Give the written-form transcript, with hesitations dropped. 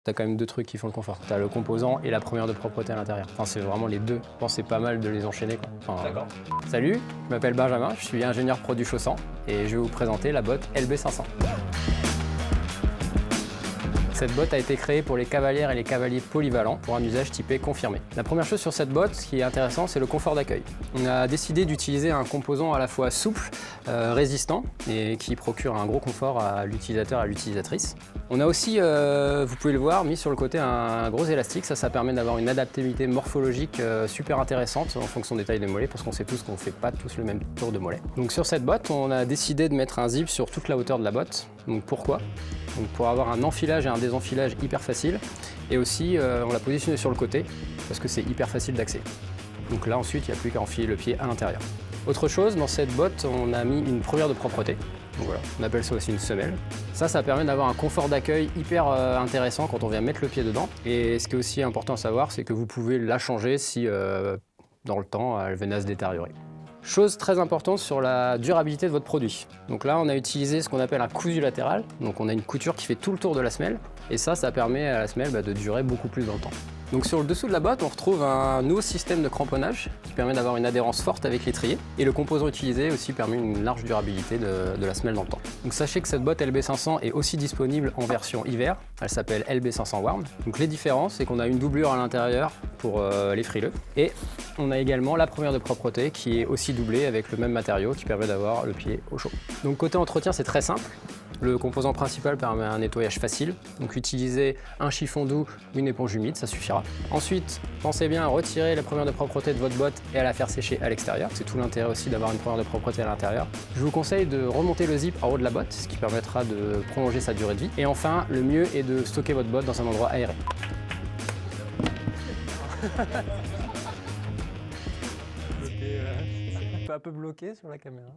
T'as quand même deux trucs qui font le confort. T'as le composant et la première de propreté à l'intérieur. Enfin, c'est vraiment les deux. Je pense que c'est pas mal de les enchaîner, quoi. Enfin, D'accord. Salut, je m'appelle Benjamin, je suis ingénieur produit chaussant et je vais vous présenter la botte LB500. Cette botte a été créée pour les cavalières et les cavaliers polyvalents pour un usage typé confirmé. La première chose sur cette botte, ce qui est intéressant, c'est le confort d'accueil. On a décidé d'utiliser un composant à la fois souple, résistant et qui procure un gros confort à l'utilisateur et à l'utilisatrice. On a aussi, vous pouvez le voir, mis sur le côté un gros élastique. Ça permet d'avoir une adaptabilité morphologique super intéressante en fonction des tailles des mollets, parce qu'on sait tous qu'on ne fait pas tous le même tour de mollet. Donc sur cette botte, on a décidé de mettre un zip sur toute la hauteur de la botte. Donc pourquoi ? Donc pour avoir un enfilage et un désenfilage hyper facile. Et aussi, on l'a positionné sur le côté, parce que c'est hyper facile d'accès. Donc là, ensuite, il n'y a plus qu'à enfiler le pied à l'intérieur. Autre chose, dans cette botte, on a mis une première de propreté. Donc voilà, on appelle ça aussi une semelle. Ça permet d'avoir un confort d'accueil hyper intéressant quand on vient mettre le pied dedans. Et ce qui est aussi important à savoir, c'est que vous pouvez la changer si, dans le temps, elle venait à se détériorer. Chose très importante sur la durabilité de votre produit. Donc là, on a utilisé ce qu'on appelle un cousu latéral. Donc on a une couture qui fait tout le tour de la semelle. Et ça permet à la semelle de durer beaucoup plus dans le temps. Donc sur le dessous de la botte, on retrouve un nouveau système de cramponnage qui permet d'avoir une adhérence forte avec l'étrier. Et le composant utilisé aussi permet une large durabilité de la semelle dans le temps. Donc sachez que cette botte LB500 est aussi disponible en version hiver. Elle s'appelle LB500 Warm. Donc les différences, c'est qu'on a une doublure à l'intérieur pour les frileux. Et on a également la première de propreté qui est aussi doublée avec le même matériau qui permet d'avoir le pied au chaud. Donc côté entretien, c'est très simple. Le composant principal permet un nettoyage facile, donc utilisez un chiffon doux ou une éponge humide, ça suffira. Ensuite, pensez bien à retirer la première de propreté de votre botte et à la faire sécher à l'extérieur. C'est tout l'intérêt aussi d'avoir une première de propreté à l'intérieur. Je vous conseille de remonter le zip en haut de la botte, ce qui permettra de prolonger sa durée de vie. Et enfin, le mieux est de stocker votre botte dans un endroit aéré. Un peu bloqué sur la caméra.